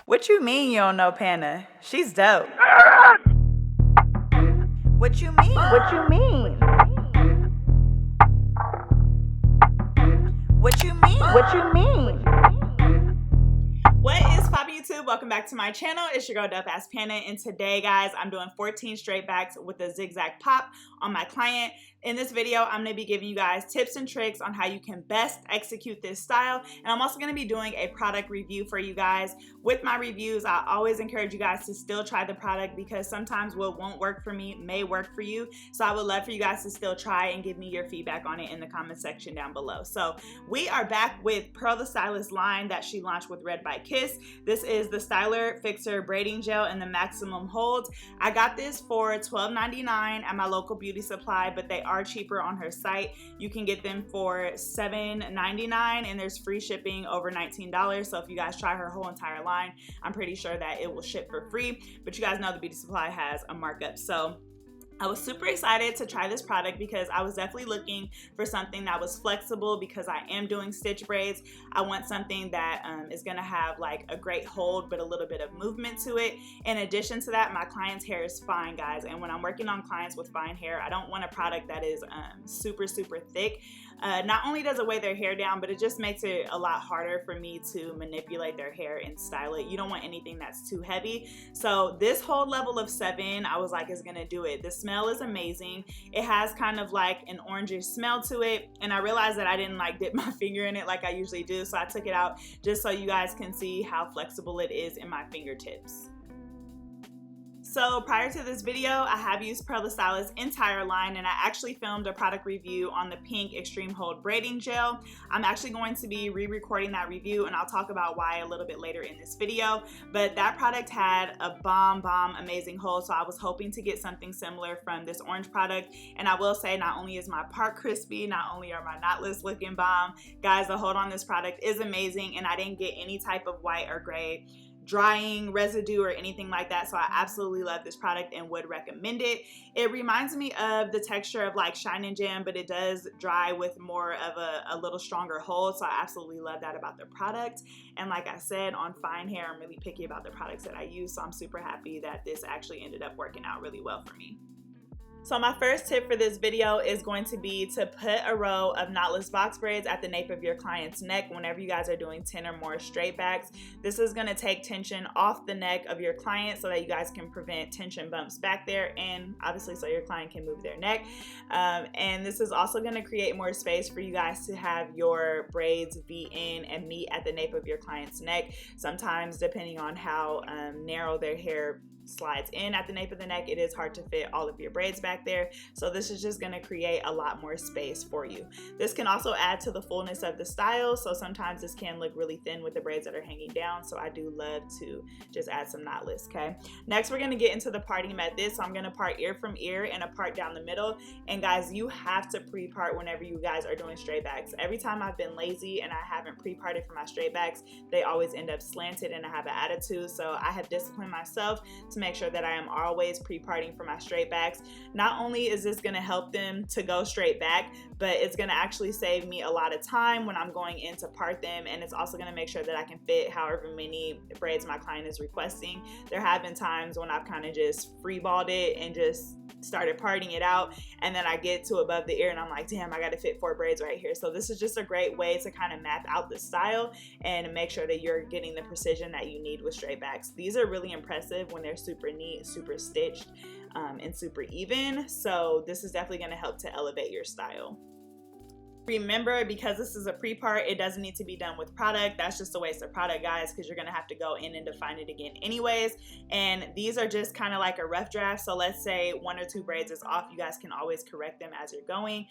What you mean you don't know Pana? She's dope. What you mean? What you mean? What you mean? What you mean? What is poppin' YouTube? Welcome back to my channel. It's your girl DOPEaxxPANA, and today, guys, I'm doing 14 straight backs with a zigzag pop on my client. In this video, I'm going to be giving you guys tips and tricks on how you can best execute this style, and I'm also going to be doing a product review for you guys. With my reviews, I always encourage you guys to still try the product because sometimes what won't work for me may work for you. So I would love for you guys to still try and give me your feedback on it in the comment section down below. So we are back with Pearl the Stylist line that she launched with Red by Kiss. This is the Styler Fixer Braiding Gel in the maximum hold. I got this for $12.99 at my local beauty supply, but they are cheaper on her site. You can get them for $7.99 and there's free shipping over $19. So if you guys try her whole entire line, I'm pretty sure that it will ship for free, but you guys know the beauty supply has a markup. So I was super excited to try this product because I was definitely looking for something that was flexible because I am doing stitch braids. I want something that is gonna have like a great hold but a little bit of movement to it. In addition to that, my client's hair is fine, guys, and when I'm working on clients with fine hair, I don't want a product that is super thick. Not only does it weigh their hair down, but it just makes it a lot harder for me to manipulate their hair and style it. You don't want anything that's too heavy. So this whole level of 7, I was like, is gonna do it. The smell is amazing. It has kind of like an orangish smell to it, and I realized that I didn't like dip my finger in it like I usually do, so I took it out just so you guys can see how flexible it is in my fingertips. So prior to this video, I have used Pearl the Stylist's entire line, and I actually filmed a product review on the pink extreme hold braiding gel. I'm actually going to be re-recording that review, and I'll talk about why a little bit later in this video. But that product had a bomb amazing hold, so I was hoping to get something similar from this orange product. And I will say, not only is my part crispy, not only are my knotless looking bomb, guys, the hold on this product is amazing, and I didn't get any type of white or gray drying residue or anything like that. So I absolutely love this product and would recommend it. It reminds me of the texture of like Shine and Jam, but it does dry with more of a little stronger hold. So I absolutely love that about the product. And like I said, on fine hair, I'm really picky about the products that I use. So I'm super happy that this actually ended up working out really well for me. So my first tip for this video is going to be to put a row of knotless box braids at the nape of your client's neck whenever you guys are doing 10 or more straight backs. This is going to take tension off the neck of your client so that you guys can prevent tension bumps back there, and obviously so your client can move their neck. And this is also going to create more space for you guys to have your braids V in and meet at the nape of your client's neck. Sometimes, depending on how narrow their hair slides in at the nape of the neck, it is hard to fit all of your braids back there. So this is just going to create a lot more space for you. This can also add to the fullness of the style. So sometimes this can look really thin with the braids that are hanging down. So I do love to just add some knotless. Okay. Next, we're going to get into the parting method. So I'm going to part ear from ear and a part down the middle. And guys, you have to pre-part whenever you guys are doing straight backs. Every time I've been lazy and I haven't pre-parted for my straight backs, they always end up slanted and I have an attitude. So I have disciplined myself to make sure that I am always pre-parting for my straight backs. Not only is this going to help them to go straight back, but it's going to actually save me a lot of time when I'm going in to part them, and it's also going to make sure that I can fit however many braids my client is requesting. There have been times when I've kind of just freeballed it and just started parting it out, and then I get to above the ear and I'm like, damn, I got to fit 4 braids right here. So this is just a great way to kind of map out the style and make sure that you're getting the precision that you need with straight backs. These are really impressive when they're super neat, super stitched, and super even. So this is definitely going to help to elevate your style. Remember, because this is a pre-part, it doesn't need to be done with product. That's just a waste of product, guys, because you're going to have to go in and define it again anyways. And these are just kind of like a rough draft. So let's say 1 or 2 braids is off. You guys can always correct them as you're going.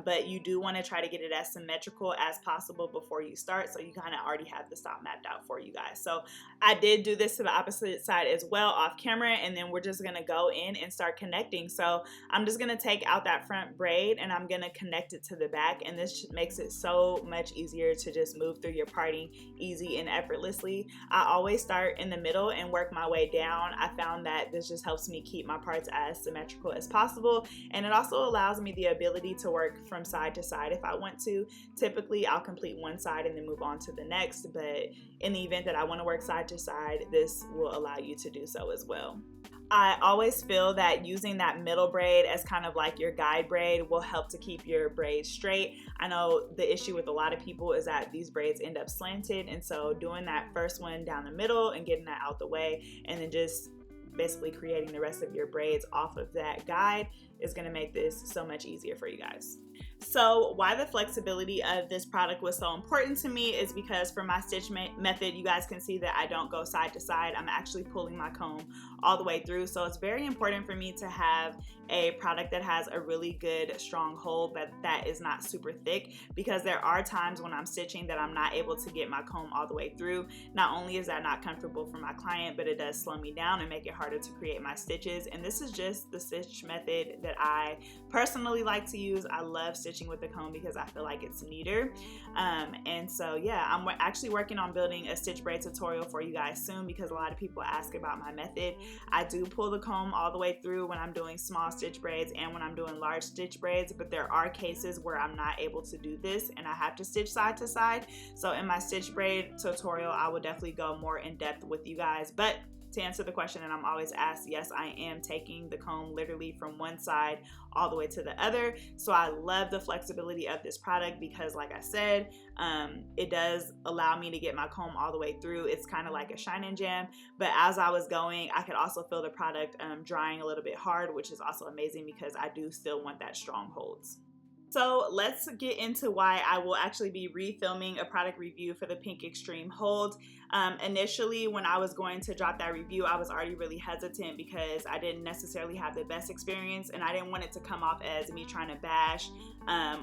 But you do want to try to get it as symmetrical as possible before you start. So you kind of already have the style mapped out for you guys. So I did do this to the opposite side as well off camera. And then we're just going to go in and start connecting. So I'm just going to take out that front braid and I'm going to connect it to the back. And and this makes it so much easier to just move through your parting easy and effortlessly. I always start in the middle and work my way down. I found that this just helps me keep my parts as symmetrical as possible, and it also allows me the ability to work from side to side if I want to. Typically I'll complete one side and then move on to the next, but in the event that I want to work side to side, this will allow you to do so as well. I always feel that using that middle braid as kind of like your guide braid will help to keep your braids straight. I know the issue with a lot of people is that these braids end up slanted, and so doing that first one down the middle and getting that out the way, and then just basically creating the rest of your braids off of that guide is going to make this so much easier for you guys. So why the flexibility of this product was so important to me is because for my stitch method, you guys can see that I don't go side to side. I'm actually pulling my comb all the way through. So it's very important for me to have a product that has a really good strong hold, but that is not super thick, because there are times when I'm stitching that I'm not able to get my comb all the way through. Not only is that not comfortable for my client, but it does slow me down and make it harder to create my stitches. And this is just the stitch method that I personally like to use. I love stitching with the comb because I feel like it's neater. And so yeah, I'm actually working on building a stitch braid tutorial for you guys soon, because a lot of people ask about my method. I do pull the comb all the way through when I'm doing small stitch braids and when I'm doing large stitch braids, but there are cases where I'm not able to do this and I have to stitch side to side. So in my stitch braid tutorial, I will definitely go more in depth with you guys. But to answer the question that I'm always asked, yes, I am taking the comb literally from one side all the way to the other. So I love the flexibility of this product because, like I said, it does allow me to get my comb all the way through. It's kind of like a shine and jam, but as I was going, I could also feel the product drying a little bit hard, which is also amazing because I do still want that strong holds. So let's get into why I will actually be refilming a product review for the Pink Extreme Hold. Initially, when I was going to drop that review, I was already really hesitant because I didn't necessarily have the best experience, and I didn't want it to come off as me trying to bash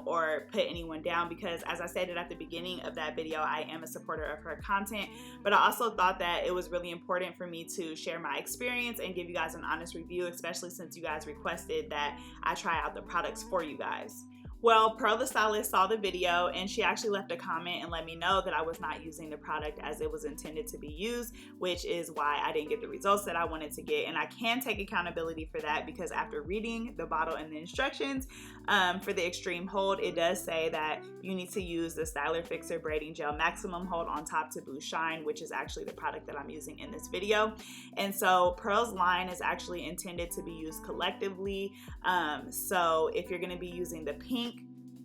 or put anyone down, because as I stated at the beginning of that video, I am a supporter of her content, but I also thought that it was really important for me to share my experience and give you guys an honest review, especially since you guys requested that I try out the products for you guys. Well, Pearl the Stylist saw the video and she actually left a comment and let me know that I was not using the product as it was intended to be used, which is why I didn't get the results that I wanted to get. And I can take accountability for that because after reading the bottle and the instructions for the Extreme Hold, it does say that you need to use the Styler Fixer Braiding Gel Maximum Hold on top to boost shine, which is actually the product that I'm using in this video. And so Pearl's line is actually intended to be used collectively. So if you're going to be using the pink,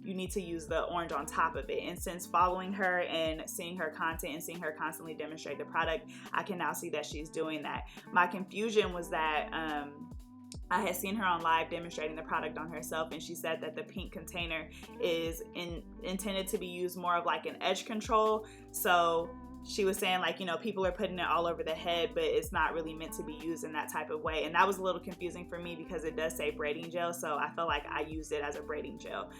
you need to use the orange on top of it. And since following her and seeing her content and seeing her constantly demonstrate the product, I can now see that she's doing that. My confusion was that I had seen her on live demonstrating the product on herself, and she said that the pink container is intended to be used more of like an edge control. So she was saying, like, you know, people are putting it all over the head, but it's not really meant to be used in that type of way. And that was a little confusing for me because it does say braiding gel, so I felt like I used it as a braiding gel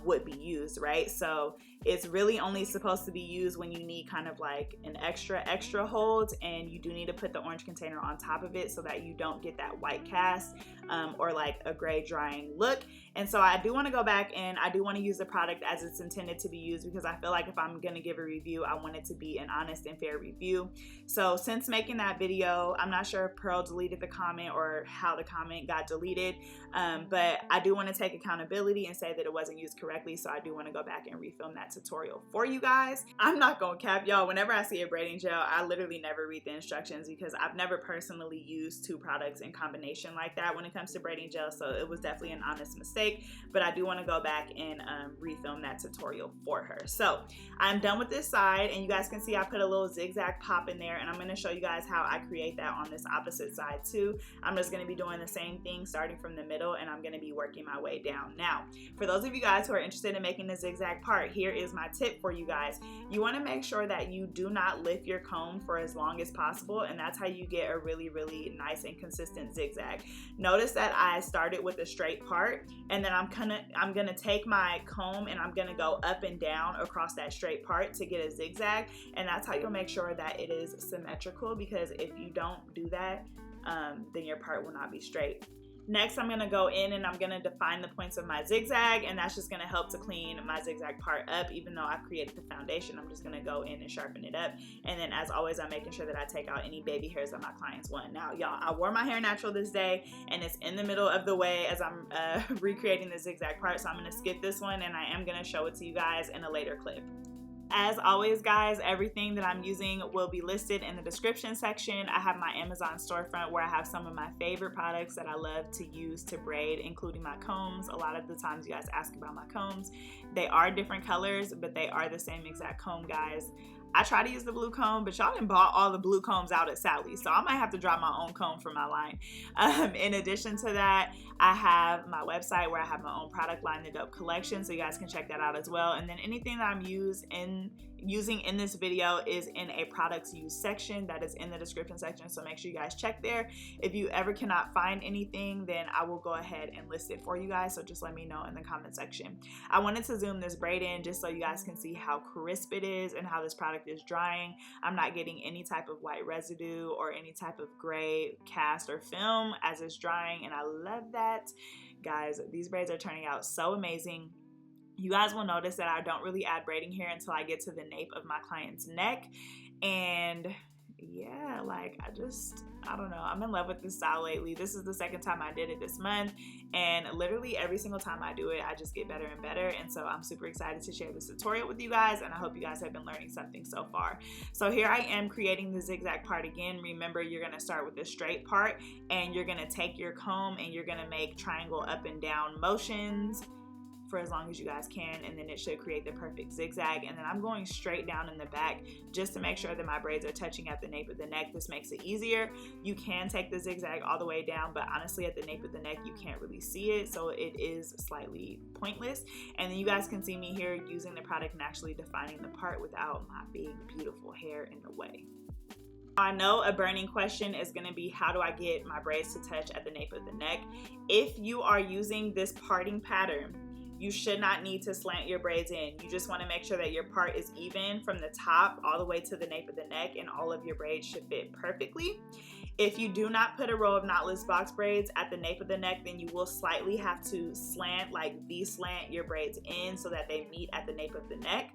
would be used, right? So it's really only supposed to be used when you need kind of like an extra hold, and you do need to put the orange container on top of it so that you don't get that white cast or like a gray drying look. And so I do want to go back and I do want to use the product as it's intended to be used, because I feel like if I'm going to give a review, I want it to be an honest and fair review. So since making that video, I'm not sure if Pearl deleted the comment or how the comment got deleted, but I do want to take accountability and say that it wasn't used correctly. So I do want to go back and refilm that tutorial for you guys. I'm not gonna cap y'all, whenever I see a braiding gel, I literally never read the instructions because I've never personally used two products in combination like that when it comes to braiding gel. So it was definitely an honest mistake, but I do want to go back and refilm that tutorial for her. So I'm done with this side, and you guys can see I put a little zigzag pop in there, and I'm going to show you guys how I create that on this opposite side too. I'm just going to be doing the same thing starting from the middle, and I'm going to be working my way down. Now, for those of you guys who are interested in making the zigzag part, here is my tip for you guys. You want to make sure that you do not lift your comb for as long as possible, and that's how you get a really nice and consistent zigzag. Notice that I started with a straight part, and then I'm gonna take my comb and I'm gonna go up and down across that straight part to get a zigzag, and that's how you'll make sure that it is symmetrical, because if you don't do that, then your part will not be straight. Next, I'm gonna go in and I'm gonna define the points of my zigzag, and that's just gonna help to clean my zigzag part up. Even though I've created the foundation, I'm just gonna go in and sharpen it up. And then as always, I'm making sure that I take out any baby hairs that my clients want. Now, y'all, I wore my hair natural this day, and it's in the middle of the way as I'm recreating the zigzag part, so I'm gonna skip this one, and I am gonna show it to you guys in a later clip. As always, guys, everything that I'm using will be listed in the description section. I have my Amazon storefront where I have some of my favorite products that I love to use to braid, including my combs. A lot of the times you guys ask about my combs. They are different colors, but they are the same exact comb, guys. I try to use the blue comb, but y'all done bought all the blue combs out at Sally's, so I might have to drop my own comb for my line. In addition to that, I have my website where I have my own product line, the Dope Collection, so you guys can check that out as well. And then anything that I'm using in this video is in a products used section that is in the description section, so make sure you guys check there. If you ever cannot find anything, then I will go ahead and list it for you guys, so just let me know in the comment section. I wanted to zoom this braid in just so you guys can see how crisp it is and how this product is drying. I'm not getting any type of white residue or any type of gray cast or film as it's drying, and I love that. Guys, these braids are turning out so amazing. You guys will notice that I don't really add braiding here until I get to the nape of my client's neck. And yeah, like I don't know, I'm in love with this style lately. This is the second time I did it this month, and literally every single time I do it, I just get better and better. And so I'm super excited to share this tutorial with you guys, and I hope you guys have been learning something so far. So here I am creating the zigzag part again. Remember, you're gonna start with the straight part, and you're gonna take your comb and you're gonna make triangle up and down motions for as long as you guys can, and then it should create the perfect zigzag. And then I'm going straight down in the back just to make sure that my braids are touching at the nape of the neck. This makes it easier. You can take the zigzag all the way down, but honestly at the nape of the neck you can't really see it, so it is slightly pointless. And then you guys can see me here using the product and actually defining the part without my big beautiful hair in the way. I know a burning question is going to be, how do I get my braids to touch at the nape of the neck? If you are using this parting pattern, you should not need to slant your braids in. You just want to make sure that your part is even from the top all the way to the nape of the neck, and all of your braids should fit perfectly. If you do not put a row of knotless box braids at the nape of the neck, then you will slightly have to slant, like V-slant your braids in so that they meet at the nape of the neck.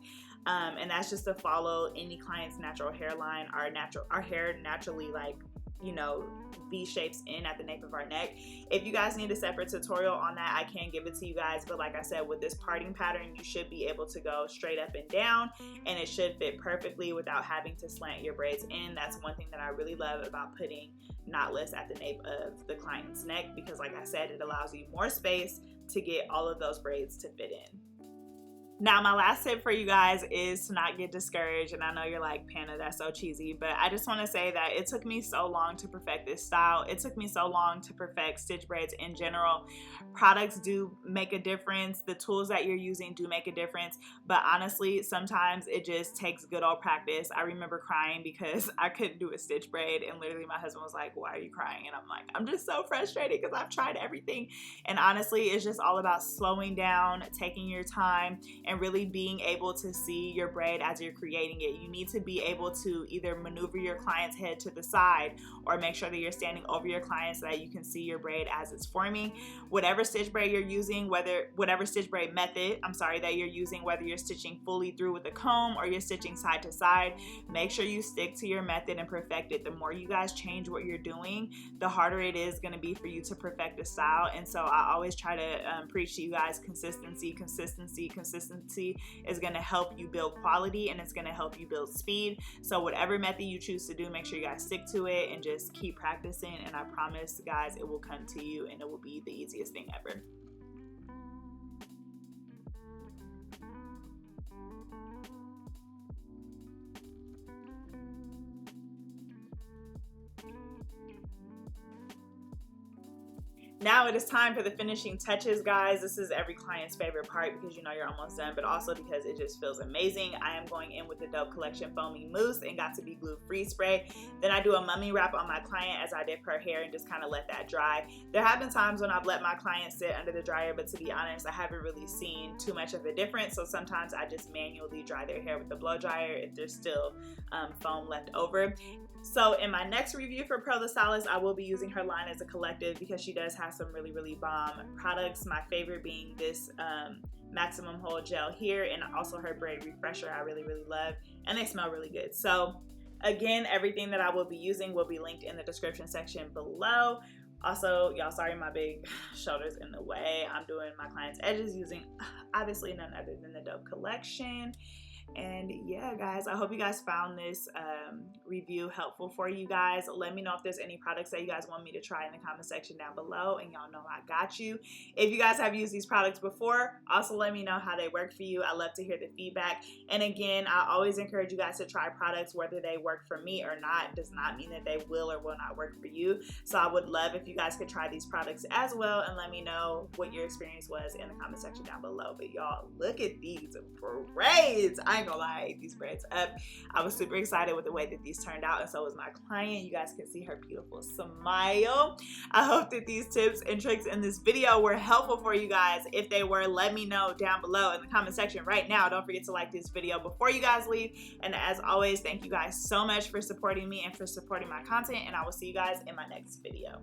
And that's just to follow any client's natural hairline. Our hair naturally, like, you know, V shapes in at the nape of our neck. If you guys need a separate tutorial on that, I can give it to you guys, but like I said, with this parting pattern, you should be able to go straight up and down, and it should fit perfectly without having to slant your braids in. That's one thing that I really love about putting knotless at the nape of the client's neck, because like I said, it allows you more space to get all of those braids to fit in. Now, my last tip for you guys is to not get discouraged, and I know you're like, Pana, that's so cheesy, but I just want to say that it took me so long to perfect this style. It took me so long to perfect stitch braids in general. Products do make a difference. The tools that you're using do make a difference, but honestly, sometimes it just takes good old practice. I remember crying because I couldn't do a stitch braid, and literally my husband was like, why are you crying? And I'm like, I'm just so frustrated because I've tried everything. And honestly, it's just all about slowing down, taking your time, and really being able to see your braid as you're creating it. You need to be able to either maneuver your client's head to the side or make sure that you're standing over your client so that you can see your braid as it's forming. Whatever stitch braid you're using, whatever stitch braid method, that you're using, whether you're stitching fully through with a comb or you're stitching side to side, make sure you stick to your method and perfect it. The more you guys change what you're doing, the harder it is going to be for you to perfect the style. And so I always try to preach to you guys consistency. Consistency is going to help you build quality, and it's going to help you build speed. So whatever method you choose to do, make sure you guys stick to it and just keep practicing, and I promise guys, it will come to you and it will be the easiest thing ever. Now it is time for the finishing touches, guys. This is every client's favorite part because you know you're almost done, but also because it just feels amazing. I am going in with the Dope Collection Foaming Mousse and Got to Be Glue Free Spray. Then I do a mummy wrap on my client as I dip her hair and just kind of let that dry. There have been times when I've let my client sit under the dryer, but to be honest, I haven't really seen too much of a difference. So sometimes I just manually dry their hair with the blow dryer if there's still foam left over. So in my next review for Pro the Stylist, I will be using her line as a collective because she does have some really bomb products. My favorite being this maximum hold gel here, and also her braid refresher I really love, and they smell really good. So again, everything that I will be using will be linked in the description section below. Also, y'all, sorry my big shoulders in the way. I'm doing my client's edges using obviously none other than the Dope collection. And yeah, guys, I hope you guys found this review helpful for you guys. Let me know if there's any products that you guys want me to try in the comment section down below, and y'all know I got you. If you guys have used these products before, also let me know how they work for you. I love to hear the feedback. And again, I always encourage you guys to try products. Whether they work for me or not does not mean that they will or will not work for you. So I would love if you guys could try these products as well, and let me know what your experience was in the comment section down below. But y'all, look at these braids. I ain't gonna lie, I ate these braids up. I was super excited with the way that these turned out, and so was my client. You guys can see her beautiful smile. I hope that these tips and tricks in this video were helpful for you guys. If they were, let me know down below in the comment section right now. Don't forget to like this video before you guys leave, and as always, thank you guys so much for supporting me and for supporting my content, and I will see you guys in my next video.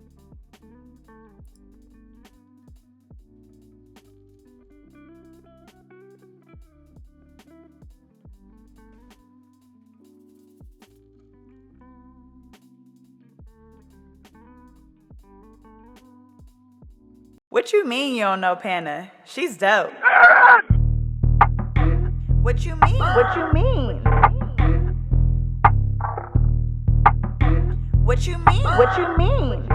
What you mean you don't know Pana? She's dope. What you mean? What you mean? What you mean? What you mean?